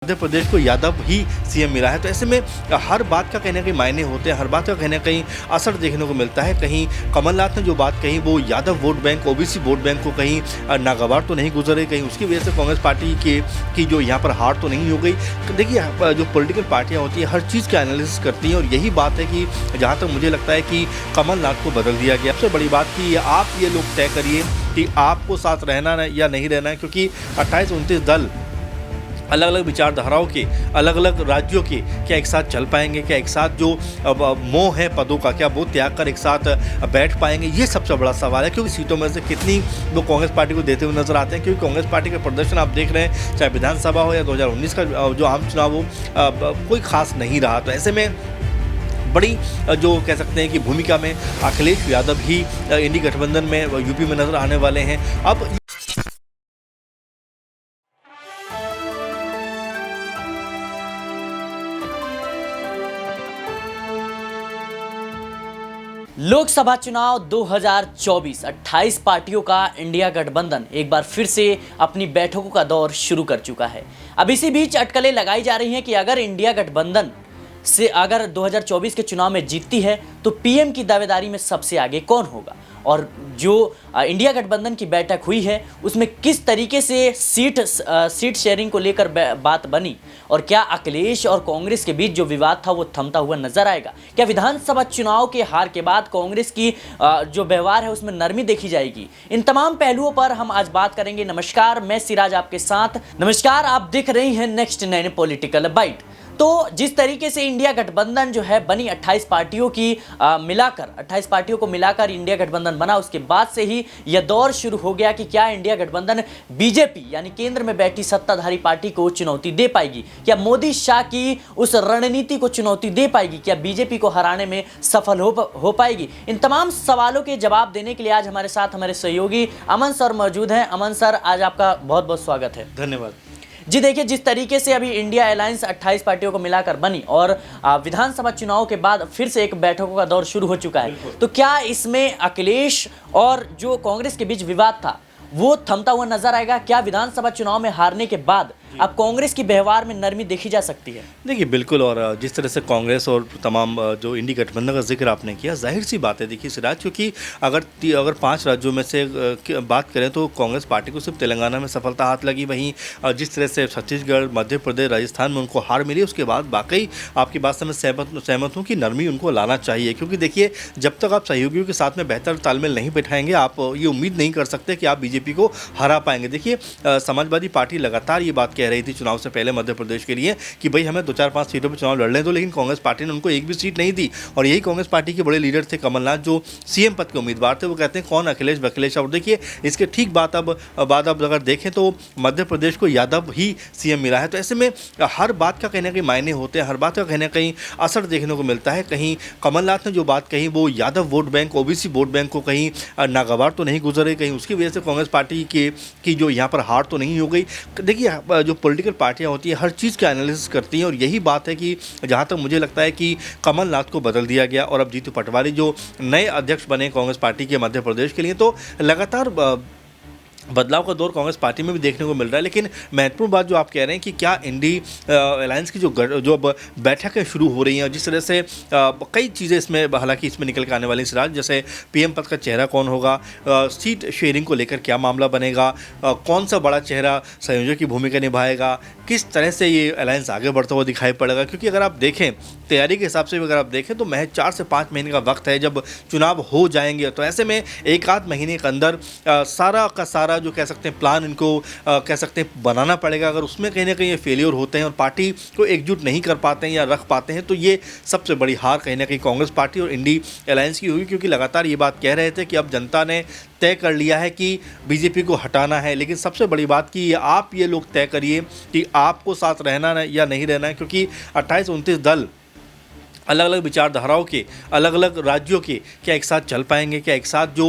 मध्य प्रदेश को यादव ही सीएम मिला है, तो ऐसे में हर बात का कहीं ना कहीं मायने होते हैं, हर बात का कहीं ना कहीं असर देखने को मिलता है। कहीं कमलनाथ ने जो बात कही वो Yadav vote bank, OBC vote bank को कहीं नागवार तो नहीं गुजरे, कहीं उसकी वजह से कांग्रेस पार्टी की जो यहाँ पर हार तो नहीं हो गई। तो देखिए, जो पॉलिटिकल पार्टियाँ होती हैं हर चीज़ का एनालिसिस करती हैं, और यही बात है कि जहाँ तक मुझे लगता है कि कमलनाथ को बदल दिया गया। सबसे बड़ी बात कि आप ये लोग तय करिए कि आपको साथ रहना या नहीं रहना है, क्योंकि 28-29 दल अलग अलग विचारधाराओं के, अलग अलग राज्यों के, क्या एक साथ चल पाएंगे, क्या एक साथ जो मोह है पदों का, क्या वो त्याग कर एक साथ बैठ पाएंगे, ये सबसे बड़ा सवाल है। क्योंकि सीटों में से कितनी वो कांग्रेस पार्टी को देते हुए नजर आते हैं, क्योंकि कांग्रेस पार्टी का प्रदर्शन आप देख रहे हैं, चाहे विधानसभा हो या 2019 का जो आम चुनाव हो, कोई खास नहीं रहा। तो ऐसे में बड़ी जो कह सकते हैं कि भूमिका में अखिलेश यादव ही इंडी गठबंधन में यूपी में नजर आने वाले हैं। अब लोकसभा चुनाव 2024 28 पार्टियों का इंडिया गठबंधन एक बार फिर से अपनी बैठकों का दौर शुरू कर चुका है। अब इसी बीच अटकलें लगाई जा रही हैं कि अगर इंडिया गठबंधन से अगर 2024 के चुनाव में जीतती है तो पीएम की दावेदारी में सबसे आगे कौन होगा, और जो इंडिया गठबंधन की बैठक हुई है उसमें किस तरीके से सीट शेयरिंग को लेकर बात बनी, और क्या अखिलेश और कांग्रेस के बीच जो विवाद था वो थमता हुआ नजर आएगा, क्या विधानसभा चुनाव के हार के बाद कांग्रेस की जो व्यवहार है उसमें नरमी देखी जाएगी, इन तमाम पहलुओं पर हम आज बात करेंगे। नमस्कार, मैं सिराज आपके साथ। नमस्कार, आप देख रहे हैं नेक्स्ट 9 पॉलिटिकल बाइट। तो जिस तरीके से इंडिया गठबंधन जो है बनी 28 पार्टियों की मिलाकर 28 पार्टियों को मिलाकर इंडिया गठबंधन बना, उसके बाद से ही यह दौर शुरू हो गया कि क्या इंडिया गठबंधन बीजेपी यानी केंद्र में बैठी सत्ताधारी पार्टी को चुनौती दे पाएगी, क्या मोदी शाह की उस रणनीति को चुनौती दे पाएगी, क्या बीजेपी को हराने में सफल हो पाएगी। इन तमाम सवालों के जवाब देने के लिए आज हमारे साथ हमारे सहयोगी अमन सर मौजूद हैं। अमन सर, आज आपका बहुत बहुत स्वागत है। धन्यवाद जी। देखिए, जिस तरीके से अभी इंडिया अलायंस 28 पार्टियों को मिलाकर बनी और विधानसभा चुनाव के बाद फिर से एक बैठकों का दौर शुरू हो चुका है, तो क्या इसमें अखिलेश और जो कांग्रेस के बीच विवाद था वो थमता हुआ नजर आएगा? क्या विधानसभा चुनाव में हारने के बाद अब कांग्रेस की व्यवहार में नरमी देखी जा सकती है? देखिए, बिल्कुल, और जिस तरह से कांग्रेस और तमाम जो इंडी गठबंधन का जिक्र आपने किया, जाहिर सी बात है। देखिए सिराज, क्योंकि अगर 5 राज्यों में से बात करें तो कांग्रेस पार्टी को सिर्फ तेलंगाना में सफलता हाथ लगी, वहीं जिस तरह से छत्तीसगढ़, मध्य प्रदेश, राजस्थान में उनको हार मिली, उसके बाद वाकई आपकी बात से मैं सहमत हूँ कि नरमी उनको लाना चाहिए। क्योंकि देखिए, जब तक आप सहयोगियों के साथ में बेहतर तालमेल नहीं बैठाएंगे, आप ये उम्मीद नहीं कर सकते कि आप बीजेपी को हरा पाएंगे। देखिए, समाजवादी पार्टी लगातार ये बात कह रही थी चुनाव से पहले मध्य प्रदेश के लिए कि भाई हमें 2-4-5 सीटों पर चुनाव लड़ने दो, लेकिन कांग्रेस पार्टी ने उनको एक भी सीट नहीं दी। और यही कांग्रेस पार्टी के बड़े लीडर थे कमलनाथ, जो सीएम पद के उम्मीदवार थे। वो कहते हैं कौन अखिलेश। और देखिए, इसके ठीक बाद अब अगर देखें तो मध्य प्रदेश को यादव ही सीएम मिला है। तो ऐसे में हर बात का कहीं ना कहीं मायने होते हैं, हर बात का कहीं ना कहीं असर देखने को मिलता है। कहीं कमलनाथ ने जो बात कही वो Yadav vote bank, OBC vote bank को कहीं नागवार तो नहीं गुजरे, कहीं उसकी वजह से कांग्रेस पार्टी की जो यहाँ पर हार तो नहीं हो गई। देखिए, जो पॉलिटिकल पार्टियाँ होती हैं हर चीज़ का एनालिसिस करती हैं, और यही बात है कि जहाँ तक मुझे लगता है कि कमलनाथ को बदल दिया गया, और अब जीतू पटवारी जो नए अध्यक्ष बने कांग्रेस पार्टी के मध्य प्रदेश के लिए, तो लगातार बदलाव का दौर कांग्रेस पार्टी में भी देखने को मिल रहा है। लेकिन महत्वपूर्ण बात जो आप कह रहे हैं कि क्या इंडी अलायंस की जो अब बैठकें शुरू हो रही हैं, जिस तरह से कई चीज़ें इसमें हालांकि इसमें निकल के आने वाली सिराज, जैसे पीएम पद का चेहरा कौन होगा, सीट शेयरिंग को लेकर क्या मामला बनेगा, कौन सा बड़ा चेहरा संयोजक की भूमिका निभाएगा, किस तरह से ये अलायंस आगे बढ़ता हुआ दिखाई पड़ेगा। क्योंकि अगर आप देखें तैयारी के हिसाब से भी अगर आप देखें तो महज 4 से 5 महीने का वक्त है जब चुनाव हो जाएंगे। तो ऐसे में 1-8 महीने के अंदर सारा का सारा जो कह सकते हैं प्लान इनको कह सकते हैं बनाना पड़ेगा। अगर उसमें कहीं ना कहीं ये फेलियर होते हैं और पार्टी को एकजुट नहीं कर पाते हैं या रख पाते हैं, तो ये सबसे बड़ी हार कहीं ना कहीं कांग्रेस पार्टी और इंडी अलायंस की होगी। क्योंकि लगातार ये बात कह रहे थे कि अब जनता ने तय कर लिया है कि बीजेपी को हटाना है, लेकिन सबसे बड़ी बात कि आप ये लोग तय करिए कि आपको साथ रहना या नहीं रहना है। क्योंकि 28-29 दल अलग अलग विचारधाराओं के, अलग अलग राज्यों के क्या एक साथ चल पाएंगे? क्या एक साथ जो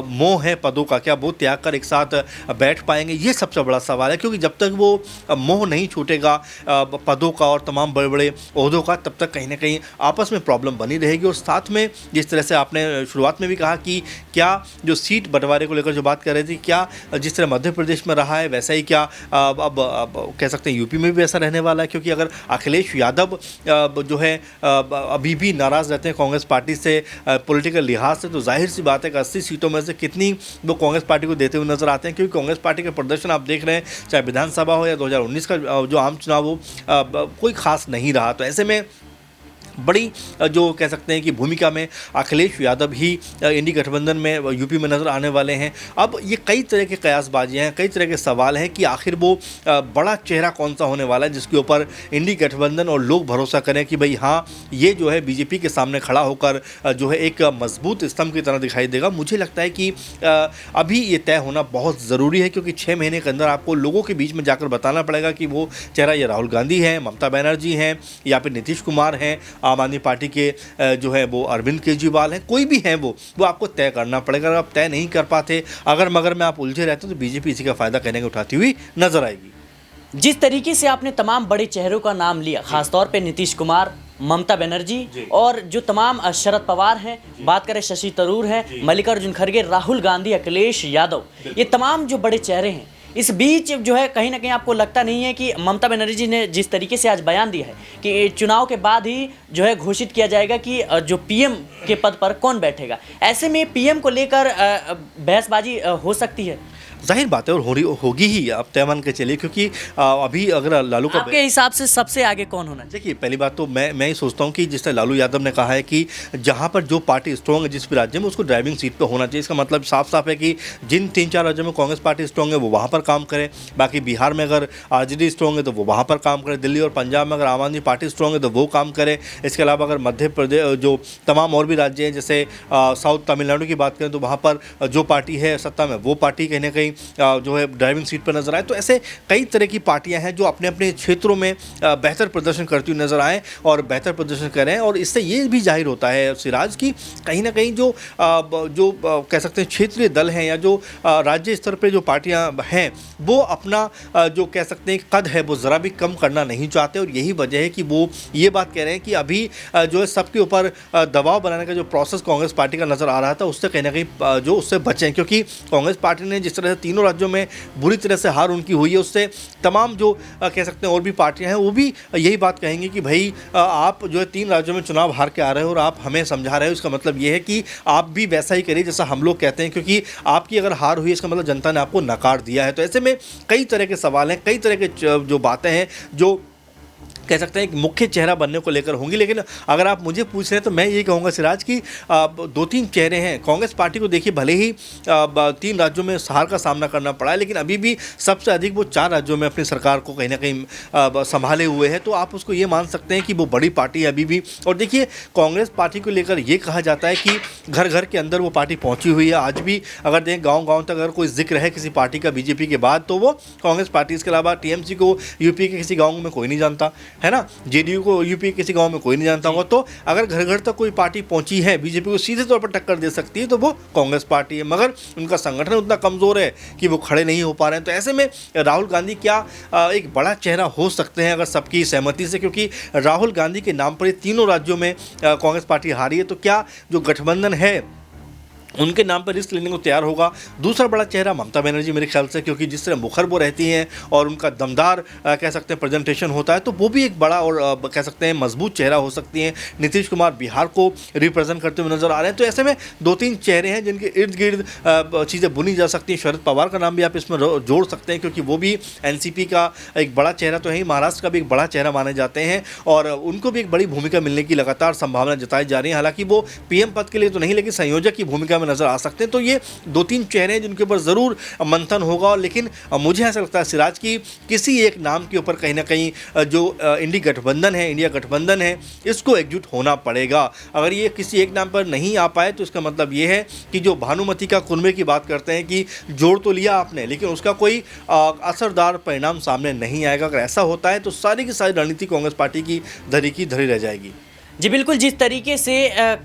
मोह है पदों का, क्या वो त्याग कर एक साथ बैठ पाएंगे? ये सबसे बड़ा सवाल है, क्योंकि जब तक वो मोह नहीं छूटेगा पदों का और तमाम बड़े बड़े ओहदों का, तब तक कहीं ना कहीं आपस में प्रॉब्लम बनी रहेगी। और साथ में जिस तरह से आपने शुरुआत में भी कहा कि क्या जो सीट बंटवारे को लेकर जो बात कर रही थी, क्या जिस तरह मध्य प्रदेश में रहा है वैसा ही क्या अब कह सकते हैं यूपी में भी ऐसा रहने वाला है? क्योंकि अगर अखिलेश यादव जो है अभी भी नाराज़ रहते हैं कांग्रेस पार्टी से पॉलिटिकल लिहाज से, तो जाहिर सी बात है कि 80 सीटों में से कितनी वो कांग्रेस पार्टी को देते हुए नजर आते हैं। क्योंकि कांग्रेस पार्टी का प्रदर्शन आप देख रहे हैं, चाहे विधानसभा हो या 2019 का जो आम चुनाव हो, कोई खास नहीं रहा। तो ऐसे में बड़ी जो कह सकते हैं कि भूमिका में अखिलेश यादव ही इंडी गठबंधन में यूपी में नज़र आने वाले हैं। अब ये कई तरह के कयासबाजियाँ हैं, कई तरह के सवाल हैं कि आखिर वो बड़ा चेहरा कौन सा होने वाला है जिसके ऊपर इंडी गठबंधन और लोग भरोसा करें कि भाई हाँ, ये जो है बीजेपी के सामने खड़ा होकर जो है एक मजबूत स्तंभ की तरह दिखाई देगा। मुझे लगता है कि अभी ये तय होना बहुत ज़रूरी है, क्योंकि 6 महीने के अंदर आपको लोगों के बीच में जाकर बताना पड़ेगा कि वो चेहरा ये राहुल गांधी हैं, ममता बनर्जी हैं, या फिर नीतीश कुमार हैं, आम आदमी पार्टी के जो है वो अरविंद केजरीवाल हैं, कोई भी हैं वो आपको तय करना पड़ेगा। अगर आप तय नहीं कर पाते, अगर मगर में आप उलझे रहते, तो बीजेपी इसी का फायदा कहने को उठाती हुई नजर आएगी। जिस तरीके से आपने तमाम बड़े चेहरों का नाम लिया, खासतौर पे नीतीश कुमार, ममता बनर्जी और जो तमाम शरद पवार हैं, बात करें शशि थरूर हैं, मल्लिकार्जुन खड़गे, राहुल गांधी, अखिलेश यादव, ये तमाम जो बड़े चेहरे हैं, इस बीच जो है कहीं ना कहीं आपको लगता नहीं है कि ममता बनर्जी ने जिस तरीके से आज बयान दिया है कि चुनाव के बाद ही जो है घोषित किया जाएगा कि जो पीएम के पद पर कौन बैठेगा, ऐसे में पीएम को लेकर बहसबाजी हो सकती है? जाहिर बात है, और होगी ही, आप तय मान के चलिए। क्योंकि अभी अगर लालू का आपके हिसाब से सबसे आगे कौन होना चाहिए? देखिए, पहली बात तो मैं ही सोचता हूँ कि जिस तरह लालू यादव ने कहा है कि जहाँ पर जो पार्टी स्ट्रॉन्ग है जिस भी राज्य में, उसको ड्राइविंग सीट पे होना चाहिए। इसका मतलब साफ साफ है कि जिन 3-4 राज्यों में कांग्रेस पार्टी स्ट्रॉन्ग है वो वहाँ पर काम करे, बाकी बिहार में अगर आरजेडी स्ट्रॉन्ग है तो वो वहाँ पर काम करे, दिल्ली और पंजाब में अगर आम आदमी पार्टी स्ट्रॉन्ग है तो वो काम करे। इसके अलावा अगर मध्य प्रदेश, जो तमाम और भी राज्य हैं, जैसे साउथ तमिलनाडु की बात करें, तो वहाँ पर जो पार्टी है सत्ता में, वो पार्टी कहीं ना कहीं जो है ड्राइविंग सीट पर नजर आए। तो ऐसे कई तरह की पार्टियां हैं जो अपने अपने क्षेत्रों में बेहतर प्रदर्शन करती हुई नजर आए और बेहतर प्रदर्शन करें। और इससे ये भी जाहिर होता है सिराज की कहीं ना कहीं जो कह सकते हैं क्षेत्रीय दल हैं या जो राज्य स्तर पर जो पार्टियां हैं, वो अपना जो कह सकते हैं कद है वो ज़रा भी कम करना नहीं चाहते। और यही वजह है कि वो ये बात कह रहे हैं कि अभी जो है सबके ऊपर दबाव बनाने का जो प्रोसेस कांग्रेस पार्टी का नज़र आ रहा था, उससे कहीं ना कहीं जो उससे बचें। क्योंकि कांग्रेस पार्टी ने जिस तरह से तीनों राज्यों में बुरी तरह से हार उनकी हुई है, उससे तमाम जो कह सकते हैं और भी पार्टियां हैं वो भी यही बात कहेंगी कि भाई आप जो है 3 राज्यों में चुनाव हार के आ रहे हो और आप हमें समझा रहे हो, इसका मतलब ये है कि आप भी वैसा ही करिए जैसा हम लोग कहते हैं, क्योंकि आपकी अगर हार हुई इसका मतलब जनता ने आपको नकार दिया है। तो ऐसे में कई तरह के सवाल हैं, कई तरह के जो बातें हैं जो कह सकते हैं एक मुख्य चेहरा बनने को लेकर होंगी। लेकिन अगर आप मुझे पूछ रहे हैं तो मैं ये कहूँगा सिराज की 2-3 चेहरे हैं कांग्रेस पार्टी को। देखिए, भले ही 3 राज्यों में हार का सामना करना पड़ा है, लेकिन अभी भी सबसे अधिक वो 4 राज्यों में अपनी सरकार को कहीं ना कहीं संभाले हुए है। तो आप उसको ये मान सकते हैं कि वो बड़ी पार्टी है अभी भी। और देखिए, कांग्रेस पार्टी को लेकर ये कहा जाता है कि घर घर के अंदर वो पार्टी पहुँची हुई है। आज भी अगर देखें गाँव तक अगर कोई जिक्र है किसी पार्टी का बीजेपी के बाद, तो वो कांग्रेस पार्टी। इसके अलावा टीएमसी को यूपी के किसी गाँव में कोई नहीं जानता है ना, जेडीयू को यूपी किसी गांव में कोई नहीं जानता होगा। तो अगर घर घर तक कोई पार्टी पहुंची है बीजेपी को सीधे तौर पर टक्कर दे सकती है तो वो कांग्रेस पार्टी है, मगर उनका संगठन उतना कमज़ोर है कि वो खड़े नहीं हो पा रहे हैं। तो ऐसे में राहुल गांधी क्या एक बड़ा चेहरा हो सकते हैं अगर सबकी सहमति से, क्योंकि राहुल गांधी के नाम पर ये तीनों राज्यों में कांग्रेस पार्टी हारी है। तो क्या जो गठबंधन है उनके नाम पर रिस्क लेने को तैयार होगा? दूसरा बड़ा चेहरा ममता बनर्जी मेरे ख्याल से, क्योंकि जिस तरह मुखर वो रहती हैं और उनका दमदार कह सकते हैं प्रेजेंटेशन होता है, तो वो भी एक बड़ा और कह सकते हैं मजबूत चेहरा हो सकती हैं। नीतीश कुमार बिहार को रिप्रेजेंट करते हुए नजर आ रहे हैं। तो ऐसे में 2-3 चेहरे हैं जिनके इर्द गिर्द चीज़ें बुनी जा सकती हैं। शरद पवार का नाम भी आप इसमें जोड़ सकते हैं, क्योंकि वो भी एनसीपी का एक बड़ा चेहरा तो है ही, महाराष्ट्र का भी एक बड़ा चेहरा माने जाते हैं और उनको भी एक बड़ी भूमिका मिलने की लगातार संभावना जताई जा रही है। हालांकि वो पीएम पद के लिए तो नहीं, लेकिन संयोजक की भूमिका में नजर आ सकते हैं। तो ये 2-3 चेहरे हैं जिनके ऊपर ज़रूर मंथन होगा। लेकिन मुझे ऐसा लगता है सिराज की किसी एक नाम के ऊपर कहीं ना कहीं जो इंडी गठबंधन है, इंडिया गठबंधन है, इसको एकजुट होना पड़ेगा। अगर ये किसी एक नाम पर नहीं आ पाए तो इसका मतलब ये है कि जो भानुमति का कुनबे की बात करते हैं कि जोड़ तो लिया आपने लेकिन उसका कोई असरदार परिणाम सामने नहीं आएगा। अगर ऐसा होता है तो सारी की सारी रणनीति कांग्रेस पार्टी की धरी रह जाएगी। जी बिल्कुल, जिस तरीके से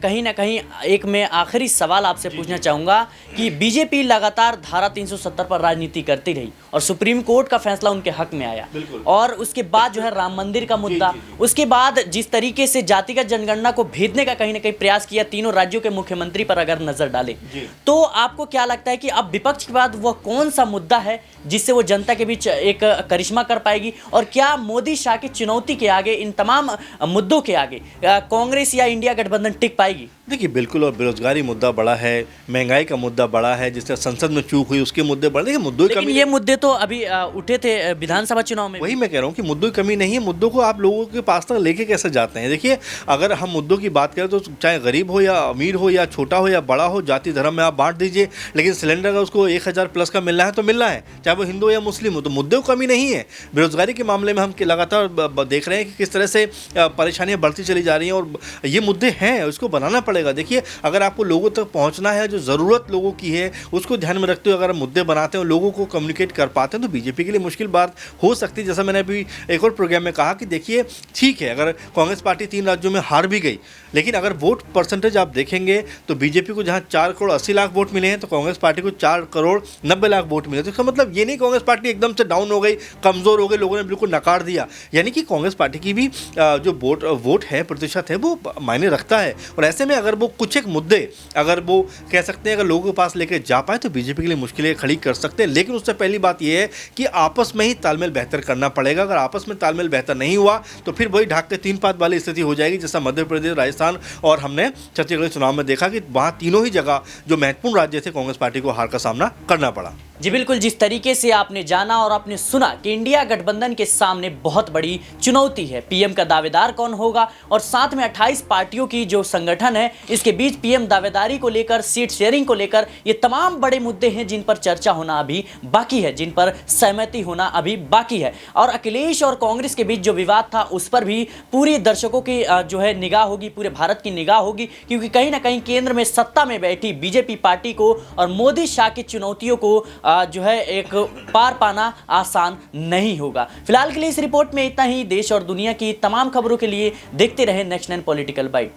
कहीं न कहीं एक मैं आखिरी सवाल आपसे पूछना चाहूँगा कि बीजेपी लगातार धारा 370 पर राजनीति करती रही और सुप्रीम कोर्ट का फैसला उनके हक में आया और उसके बाद जो है राम मंदिर का मुद्दा, उसके बाद जिस तरीके से जातिगत जनगणना को भेदने का कहीं न कहीं प्रयास किया, तीनों राज्यों के मुख्यमंत्री पर अगर नजर डालें, तो आपको क्या लगता है कि अब विपक्ष के बाद वह कौन सा मुद्दा है जिससे वो जनता के बीच एक करिश्मा कर पाएगी, और क्या मोदी शाह की चुनौती के आगे, इन तमाम मुद्दों के आगे कांग्रेस या इंडिया गठबंधन टिक पाएगी? देखिए बिल्कुल, और बेरोजगारी मुद्दा बड़ा है, महंगाई का मुद्दा बड़ा है, जिससे संसद में चूक हुई उसके मुद्दे बड़े। देखिए मुद्दों की लेकिन कमी, ये मुद्दे तो अभी उठे थे विधानसभा चुनाव में। वही मैं कह रहा हूँ कि मुद्दों की कमी नहीं है। मुद्दों को आप लोगों के पास तक लेके कैसे जाते हैं? देखिए अगर हम मुद्दों की बात करें तो चाहे गरीब हो या अमीर हो या छोटा हो या बड़ा हो, जाति धर्म में आप बांट दीजिए, लेकिन सिलेंडर अगर उसको 1000 प्लस का मिलना है तो मिलना है, चाहे वो हिंदू या मुस्लिम हो। तो मुद्दों की कमी नहीं है। बेरोजगारी के मामले में हम लगातार देख रहे हैं कि किस तरह से परेशानियां बढ़ती चली जा रही हैं, और ये मुद्दे हैं, उसको बनाना पड़ेगा। देखिए अगर आपको लोगों तक पहुंचना है, जो ज़रूरत लोगों की है उसको ध्यान में रखते हुए अगर मुद्दे बनाते हैं, लोगों को कम्युनिकेट कर पाते हैं, तो बीजेपी के लिए मुश्किल बात हो सकती है। जैसा मैंने अभी एक और प्रोग्राम में कहा कि देखिए ठीक है, अगर कांग्रेस पार्टी 3 राज्यों में हार भी गई, लेकिन अगर वोट परसेंटेज आप देखेंगे तो बीजेपी को जहां 4 करोड़ 80 लाख वोट मिले हैं, तो कांग्रेस पार्टी को 4 करोड़ 90 लाख वोट मिले। तो इसका मतलब ये नहीं कांग्रेस पार्टी एकदम से डाउन हो गई, कमज़ोर हो गई, लोगों ने बिल्कुल नकार दिया। यानी कि कांग्रेस पार्टी की भी जो वोट है, प्रतिशत है, वो मायने रखता है। और ऐसे में अगर वो कुछ एक मुद्दे अगर वो कह सकते हैं अगर लोगों के पास लेके जा पाए, तो बीजेपी के लिए मुश्किलें खड़ी कर सकते हैं। लेकिन उससे पहली बात यह है कि आपस में ही तालमेल बेहतर करना पड़ेगा। अगर आपस में तालमेल बेहतर नहीं हुआ तो फिर वही ढाक के 3 पात वाली स्थिति हो जाएगी, जैसा मध्य प्रदेश, राजस्थान और हमने छत्तीसगढ़ चुनाव में देखा कि वहां तीनों ही जगह जो महत्वपूर्ण राज्य थे, कांग्रेस पार्टी को हार का सामना करना पड़ा। जी बिल्कुल, जिस तरीके से आपने जाना और आपने सुना कि इंडिया गठबंधन के सामने बहुत बड़ी चुनौती है, पीएम का दावेदार कौन होगा, और साथ में 28 पार्टियों की जो संगठन है, इसके बीच पीएम दावेदारी को लेकर, सीट शेयरिंग को लेकर, ये तमाम बड़े मुद्दे हैं जिन पर चर्चा होना अभी बाकी है, जिन पर सहमति होना अभी बाकी है। और अखिलेश और कांग्रेस के बीच जो विवाद था, उस पर भी पूरी दर्शकों की जो है निगाह होगी, पूरे भारत की निगाह होगी, क्योंकि कहीं ना कहीं केंद्र में सत्ता में बैठी बीजेपी पार्टी को और मोदी शाह की चुनौतियों को जो है एक पार पाना आसान नहीं होगा। फिलहाल के लिए इस रिपोर्ट में इतना ही। देश और दुनिया की तमाम खबरों के लिए देखते रहे नेक्स्ट 9 पॉलिटिकल बाइट।